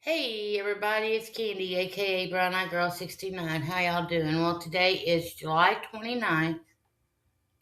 Hey everybody, it's Candy, aka Brown Eyed Girl 69. How y'all doing? Well, today is July 29th,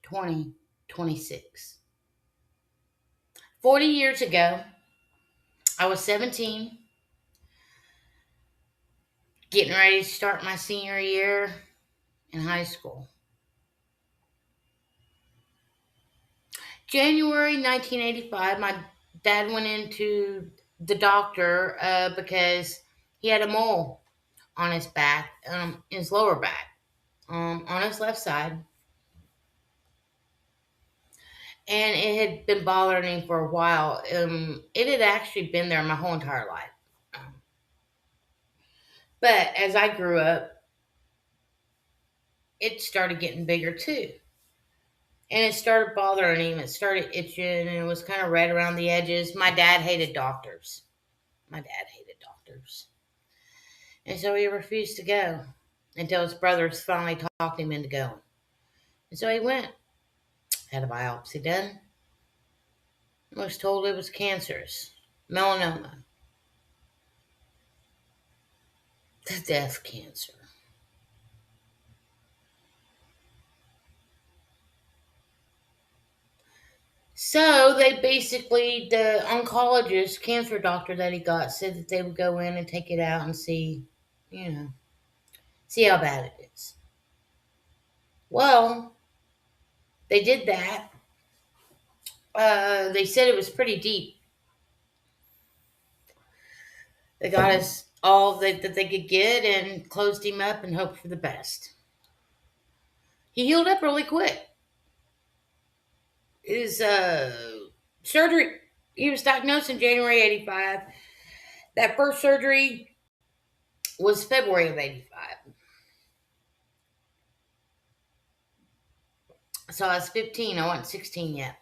2026. 40 years ago, I was 17, getting ready to start my senior year in high school. January 1985, my dad went into the doctor because he had a mole on his back, his lower back, on his left side. And it had been bothering him for a while. It had actually been there my whole entire life. But as I grew up, it started getting bigger too. And it started bothering him. It started itching and it was kind of red around the edges. My dad hated doctors. My dad hated doctors. And so he refused to go until his brothers finally talked him into going. And so he went, had a biopsy done, and was told it was cancerous, melanoma, the death cancer. So they basically, the oncologist, cancer doctor that he got, said that they would go in and take it out and see, you know, see how bad it is. Well, they did that. They said it was pretty deep. They got us all that they could get and closed him up and hoped for the best. He healed up really quick. His surgery, he was diagnosed in January 85. That first surgery was February of 85. So I was 15. I wasn't 16 yet.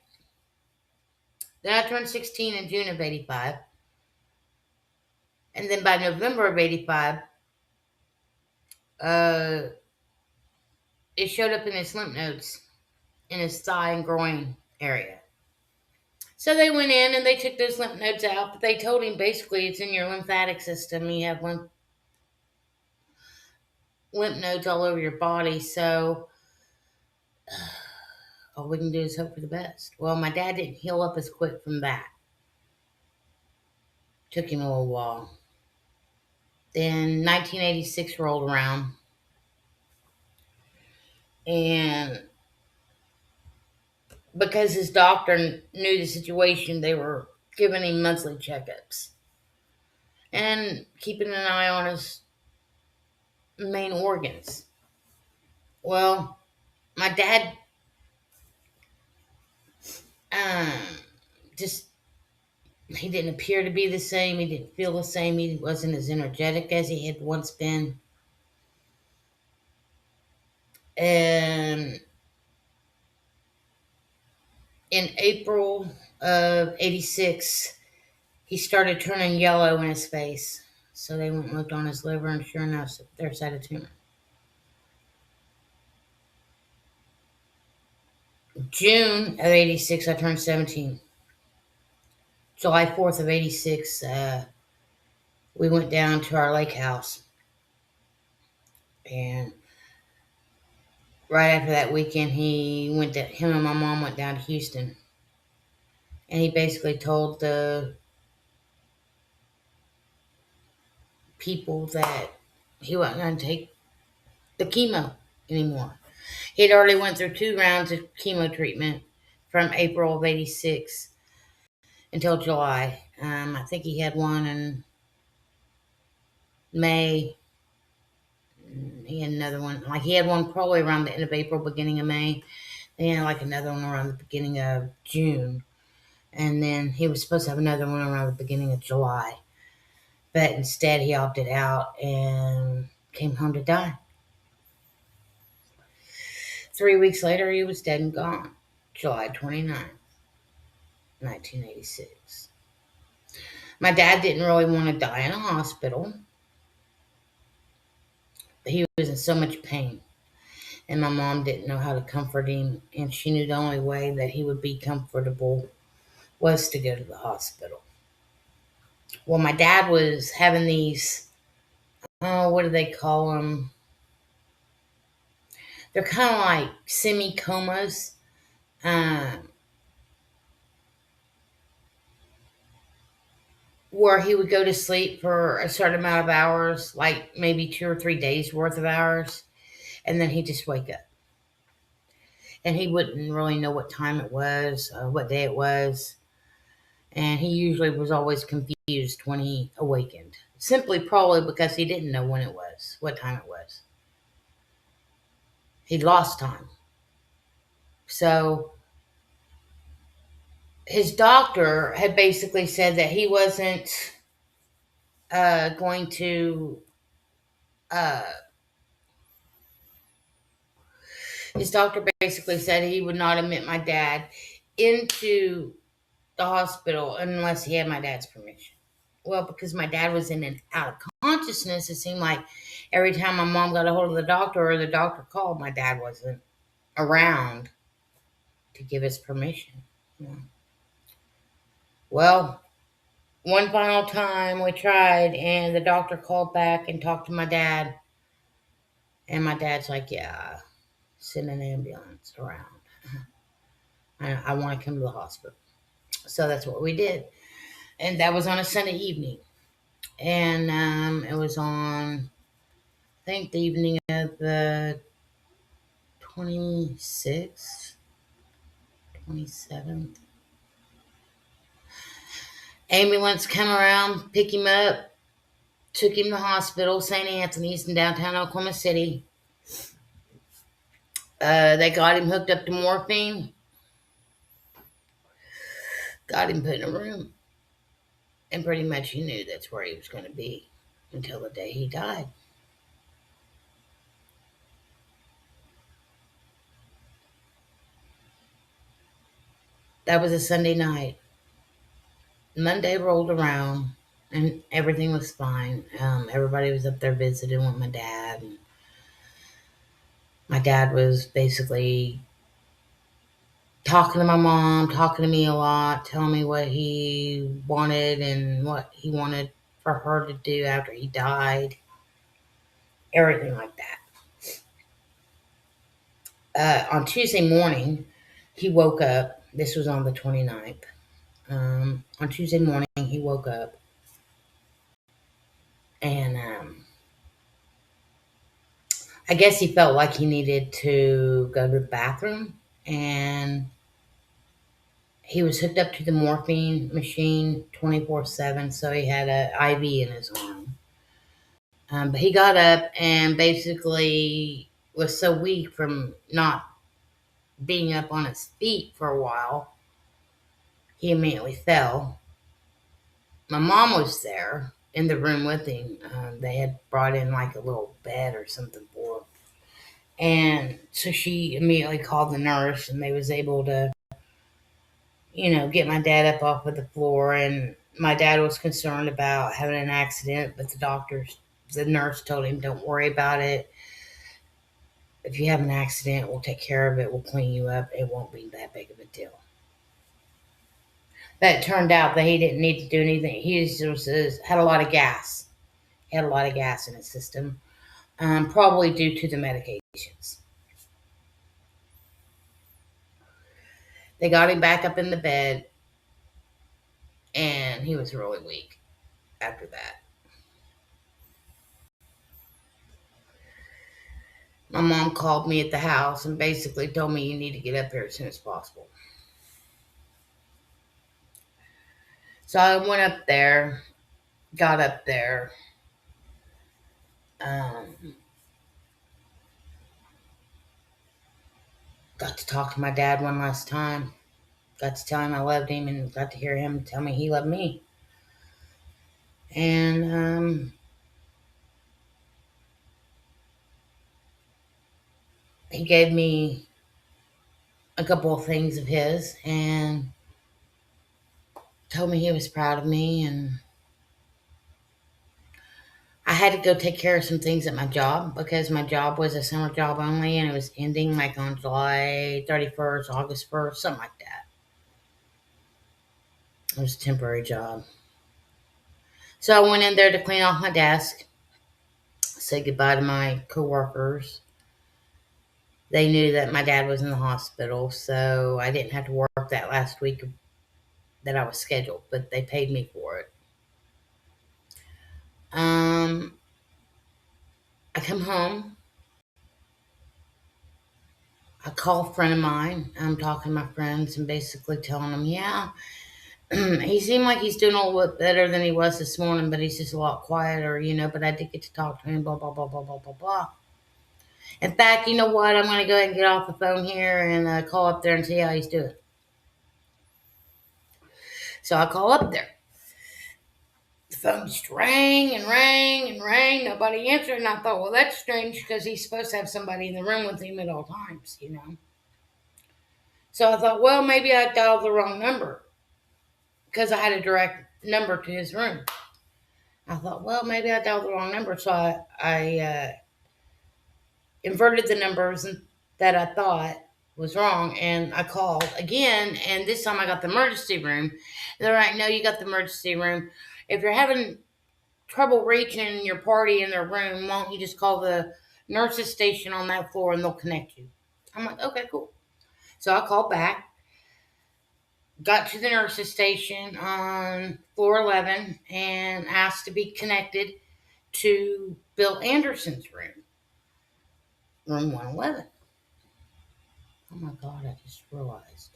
Then I turned 16 in June of 85. And then by November of 85, uh, it showed up in his lymph nodes in his thigh and groin area. So they went in and they took those lymph nodes out, but they told him basically it's in your lymphatic system. You have lymph nodes all over your body. So all we can do is hope for the best. Well, my dad didn't heal up as quick from that. Took him a little while. Then 1986 rolled around. And because his doctor knew the situation, they were giving him monthly checkups and keeping an eye on his main organs. Well, my dad um, just, he didn't appear to be the same. He didn't feel the same. He wasn't as energetic as he had once been. And in April of 86, he started turning yellow in his face. So they went and looked on his liver, and sure enough, there's had a tumor. June of 86, I turned 17. July 4th of 86, we went down to our lake house. And right after that weekend, him and my mom went down to Houston. And he basically told the people that he wasn't going to take the chemo anymore. He'd already went through 2 rounds of chemo treatment from April of 86 until July. I think he had one in May. He had another one. Like he had one probably around the end of April, beginning of May. Then he had like another one around the beginning of June. And then he was supposed to have another one around the beginning of July. But instead he opted out and came home to die. 3 weeks later, he was dead and gone. July 29th, 1986. My dad didn't really want to die in a hospital. But he was in so much pain. And my mom didn't know how to comfort him. And she knew the only way that he would be comfortable was to go to the hospital. Well, my dad was having these, oh, what do they call them? They're kind of like semi comas, um, where he would go to sleep for a certain amount of hours, like maybe 2 or 3 days worth of hours, and then he'd just wake up. And he wouldn't really know what time it was, what day it was. And he usually was always confused when he awakened, simply probably because he didn't know when it was, what time it was. He'd lost time. So his doctor had basically said that he wasn't going to. Uh, his doctor basically said he would not admit my dad into the hospital unless he had my dad's permission. Well, because my dad was in and out of consciousness, it seemed like every time my mom got a hold of the doctor or the doctor called, my dad wasn't around to give his permission. Yeah. Well, one final time we tried, and the doctor called back and talked to my dad. And my dad's like, yeah, send an ambulance around. I want to come to the hospital. So that's what we did. And that was on a Sunday evening. And it was on, I think, the evening of the 26th, 27th. Ambulance come around, pick him up, took him to the hospital, St. Anthony's in downtown Oklahoma City. They got him hooked up to morphine, got him put in a room, and pretty much he knew that's where he was going to be until the day he died. That was a Sunday night. Monday rolled around, and everything was fine. Everybody was up there visiting with my dad. And my dad was basically talking to my mom, talking to me a lot, telling me what he wanted and what he wanted for her to do after he died, everything like that. On Tuesday morning, he woke up. This was on the 29th. On Tuesday morning, he woke up and I guess he felt like he needed to go to the bathroom, and he was hooked up to the morphine machine 24/7, so he had an IV in his arm. But he got up and basically was so weak from not being up on his feet for a while, he immediately fell. My mom was there in the room with him. They had brought in like a little bed or something for him. And so she immediately called the nurse, and they was able to, get my dad up off of the floor. And my dad was concerned about having an accident, but the nurse told him, don't worry about it. If you have an accident, we'll take care of it. We'll clean you up. It won't be that big of a deal. But it turned out that he didn't need to do anything. He just had a lot of gas. He had a lot of gas in his system, probably due to the medications. They got him back up in the bed, and he was really weak after that. My mom called me at the house and basically told me, you need to get up here as soon as possible. So I went up there, got up there, um, got to talk to my dad one last time, got to tell him I loved him, and got to hear him tell me he loved me. And he gave me a couple of things of his and told me he was proud of me. And I had to go take care of some things at my job because my job was a summer job only, and it was ending like on July 31st, August 1st, something like that. It was a temporary job. So I went in there to clean off my desk, say goodbye to my coworkers. They knew that my dad was in the hospital, so I didn't have to work that last week that I was scheduled, but they paid me for it. Um, I come home. I call a friend of mine. I'm talking to my friends and basically telling them, yeah, he seemed like he's doing a little bit better than he was this morning, but he's just a lot quieter, but I did get to talk to him, blah, blah, blah, blah, blah, blah, blah. In fact, you know what? I'm going to go ahead and get off the phone here and call up there and see how he's doing. So I call up there. The phone just rang and rang and rang. Nobody answered. And I thought, well, that's strange because he's supposed to have somebody in the room with him at all times. So I thought, well, maybe I dialed the wrong number because I had a direct number to his room. I thought, well, maybe I dialed the wrong number. So I inverted the numbers that I thought was wrong, and I called again, and this time I got the emergency room. They're like, no, you got the emergency room. If you're having trouble reaching your party in their room, why don't you just call the nurses station on that floor and they'll connect you? I'm like, okay, cool. So I called back, got to the nurses station on floor 11, and asked to be connected to Bill Anderson's room 111. Oh my God, I just realized.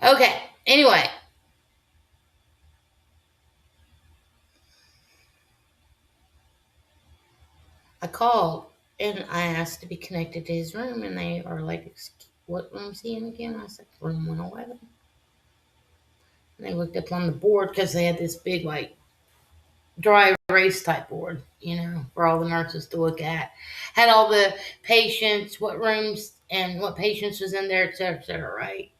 Okay, anyway. I called and I asked to be connected to his room, and they are like, what room's he in again? I said, room 111. And they looked up on the board because they had this big, like, dry erase type board, for all the nurses to look at. Had all the patients, what rooms and what patients was in there, et cetera, right?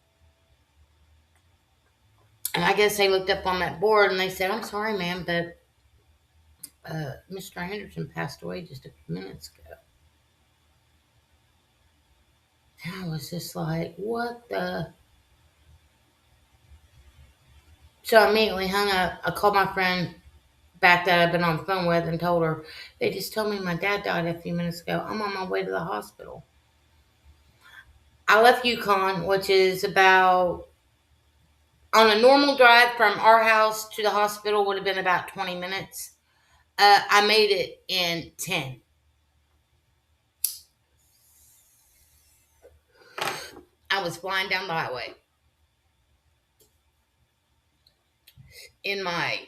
And I guess they looked up on that board and they said, I'm sorry, ma'am, but Mr. Anderson passed away just a few minutes ago. And I was just like, what the? So I immediately hung up. I called my friend back that I've been on the phone with and told her, they just told me my dad died a few minutes ago. I'm on my way to the hospital. I left Yukon, which is about, on a normal drive from our house to the hospital would have been about 20 minutes. I made it in 10. I was flying down the highway in my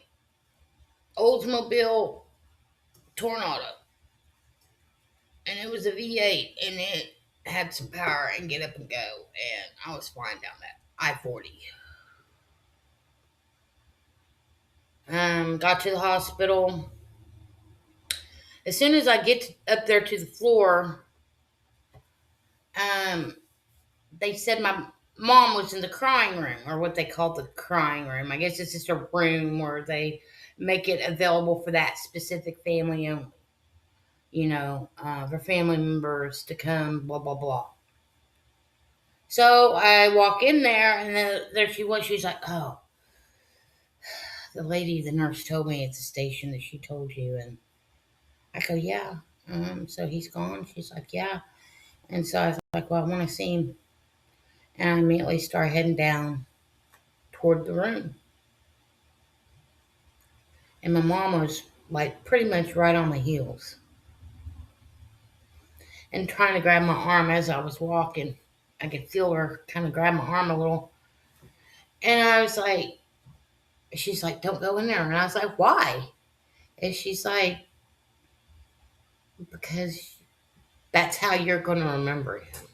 Oldsmobile Tornado. And it was a V8, and it had some power and get up and go. And I was flying down that I-40. Got to the hospital. As soon as I get up there to the floor, they said my mom was in the crying room, or what they call the crying room. I guess it's just a room where they make it available for that specific family only. For family members to come, blah, blah, blah. So I walk in there, and then there she was. She's like, oh, the nurse told me at the station that she told you. And I go, yeah. So he's gone. She's like, yeah. And so I was like, well, I want to see him. And I immediately start heading down toward the room. And my mom was like pretty much right on my heels and trying to grab my arm as I was walking. I could feel her kind of grab my arm a little. And I was like, she's like, don't go in there. And I was like, why? And she's like, because that's how you're going to remember him.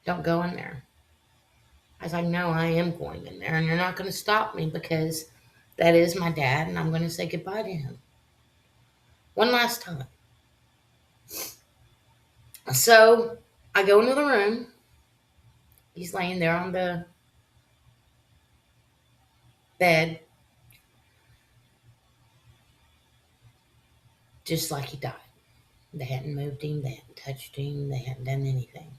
Don't go in there. I was like, no, I am going in there. And you're not going to stop me because that is my dad. And I'm going to say goodbye to him. One last time. So I go into the room. He's laying there on the bed, just like he died. They hadn't moved him, they hadn't touched him, they hadn't done anything.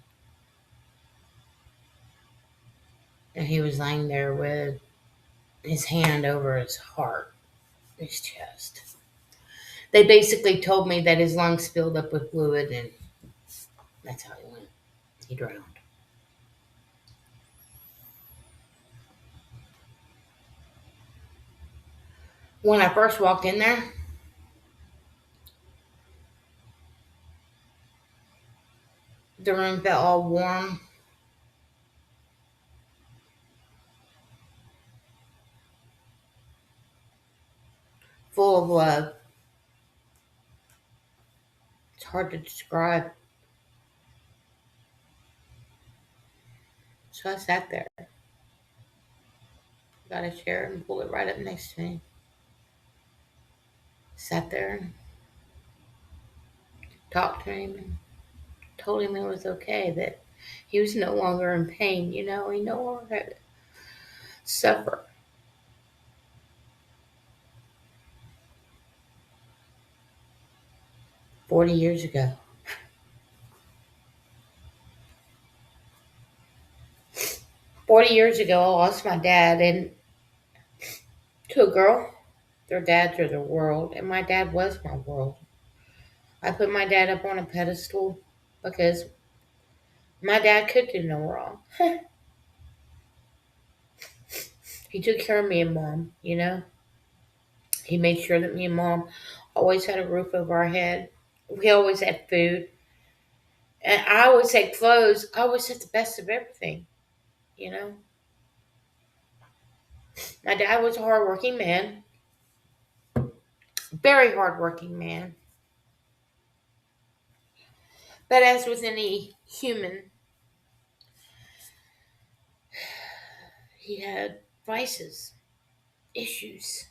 And he was laying there with his hand over his heart, his chest. They basically told me that his lungs filled up with fluid, and that's how he went. He drowned. When I first walked in there, the room felt all warm, full of love. It's hard to describe. So I sat there, got a chair and pulled it right up next to me. Sat there and talked to him and told him it was okay, that he was no longer in pain, he no longer had to suffer. 40 years ago. 40 years ago, I lost my dad and to a girl. Their dads are the world, and my dad was my world. I put my dad up on a pedestal because my dad could do no wrong. He took care of me and mom. He made sure that me and mom always had a roof over our head. We always had food. And I always had clothes. I always had the best of everything, you know. My dad was a hardworking man, very hardworking man. But as with any human, he had vices, issues.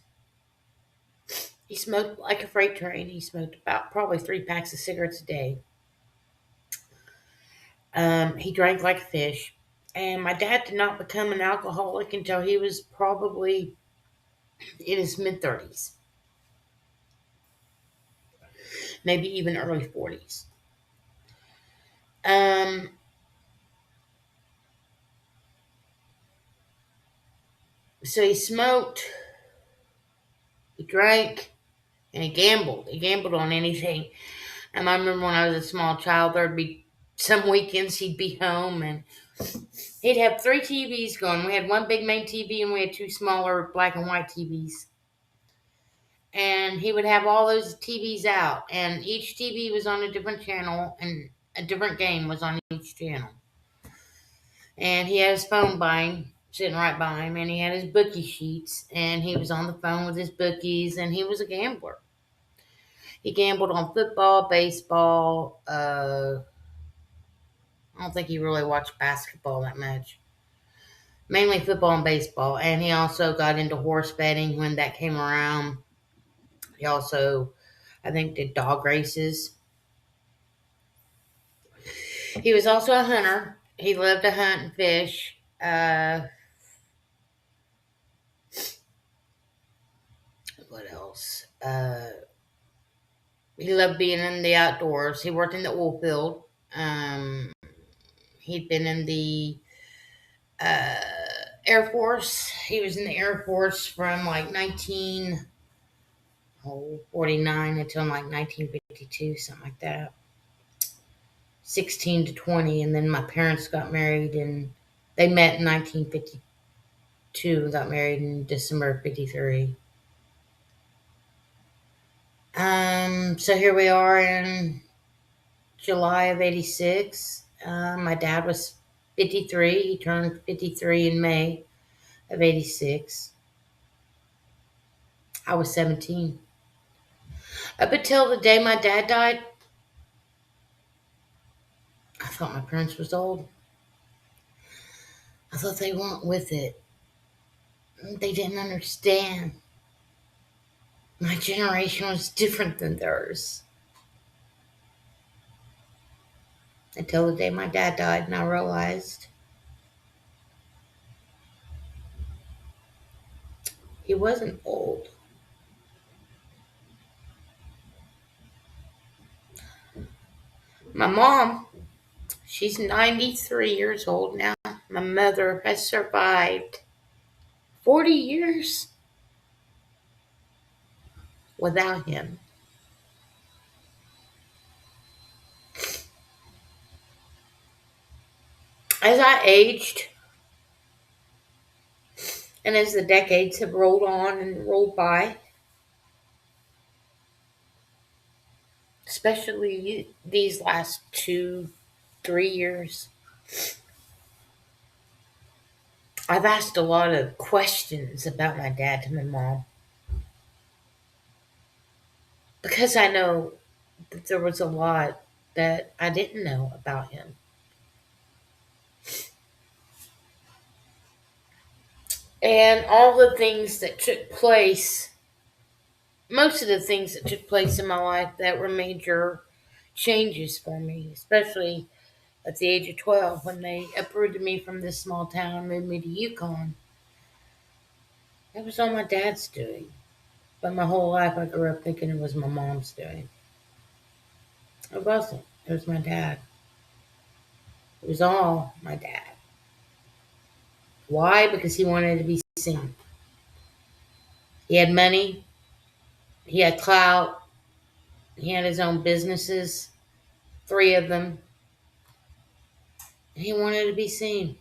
He smoked like a freight train. He smoked about probably 3 packs of cigarettes a day. He drank like a fish. And my dad did not become an alcoholic until he was probably in his mid 30s, maybe even early 40s. Um, so he smoked, he drank, and he gambled. He gambled on anything. And I remember when I was a small child, there'd be some weekends he'd be home and he'd have 3 TVs going. We had one big main TV and we had 2 smaller black and white TVs. And he would have all those TVs out, and each TV was on a different channel, and a different game was on each channel. And he had his phone by him, sitting right by him, and he had his bookie sheets, and he was on the phone with his bookies, and he was a gambler. He gambled on football, baseball. I don't think he really watched basketball that much. Mainly football and baseball. And he also got into horse betting when that came around. He also, I think, did dog races. He was also a hunter. He loved to hunt and fish. What else? He loved being in the outdoors. He worked in the oil field. Um, he'd been in the uh, Air Force. He was in the Air Force from like 1949 until like 1952, something like that. 16 to 20. And then my parents got married and they met in 1952 and got married in December of 53. So here we are in July of 86. My dad was 53. He turned 53 in May of 86. I was 17. Up until the day my dad died, I thought my parents was old. I thought they weren't with it. They didn't understand. My generation was different than theirs. Until the day my dad died, and I realized he wasn't old. My mom, she's 93 years old now. My mother has survived 40 years without him. As I aged, and as the decades have rolled on and rolled by, especially these last 2, 3 years, I've asked a lot of questions about my dad to my mom because I know that there was a lot that I didn't know about him. And all the things that took place, most of the things that took place in my life that were major changes for me, especially at the age of 12 when they uprooted me from this small town and moved me to Yukon. It was all my dad's doing. But my whole life I grew up thinking it was my mom's doing. It wasn't. It was my dad. It was all my dad. Why? Because he wanted to be seen. He had money, he had clout, he had his own businesses, 3 of them. He wanted to be seen.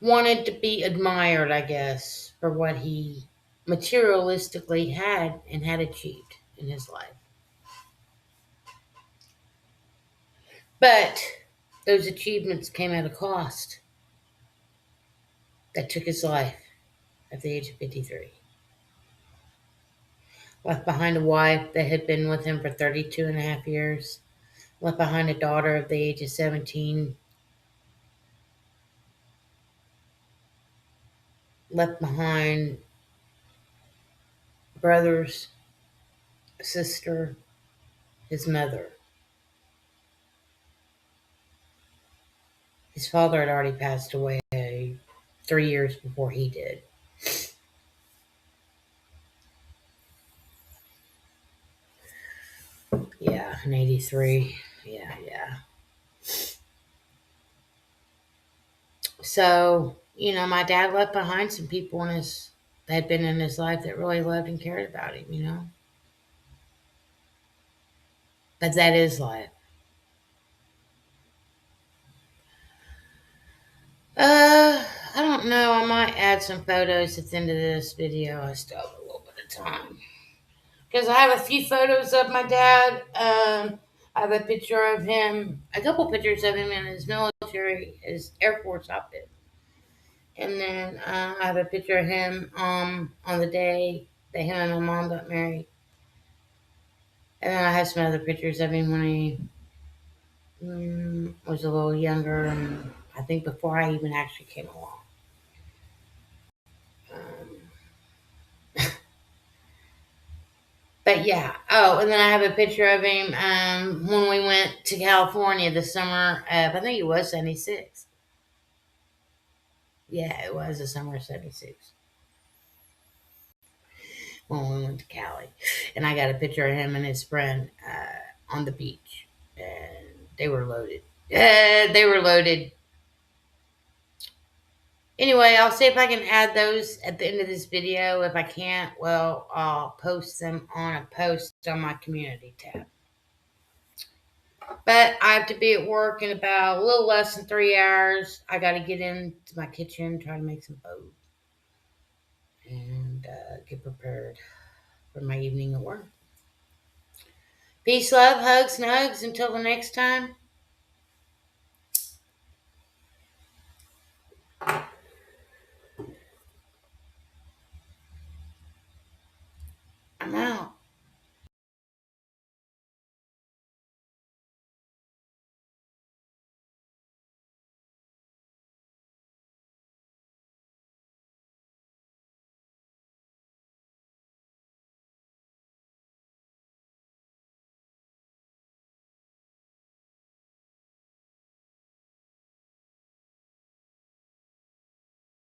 Wanted to be admired, I guess, for what he materialistically had and had achieved in his life. But those achievements came at a cost that took his life at the age of 53. Left behind a wife that had been with him for 32 and a half years. Left behind a daughter of the age of 17. Left behind brothers, sister, his mother. His father had already passed away 3 years before he did. Yeah, in 83. Yeah. So, my dad left behind some people that had been in his life that really loved and cared about him. But that is life. I don't know. I might add some photos at the end of this video. I still have a little bit of time. Because I have a few photos of my dad. I have a picture of him, a couple pictures of him in his military, his Air Force outfit. And then I have a picture of him on the day that him and my mom got married. And then I have some other pictures of him when he was a little younger, and I think before I even actually came along. Um, but yeah. Oh, and then I have a picture of him when we went to California this summer of, I think it was 76. Yeah, it was the summer of 76 when we went to Cali. And I got a picture of him and his friend on the beach. And they were loaded. They were loaded. Anyway, I'll see if I can add those at the end of this video. If I can't, well, I'll post them on a post on my community tab. But I have to be at work in about a little less than 3 hours. I got to get into my kitchen, try to make some food, and get prepared for my evening at work. Peace, love, hugs, nugs. Until the next time, I'm out.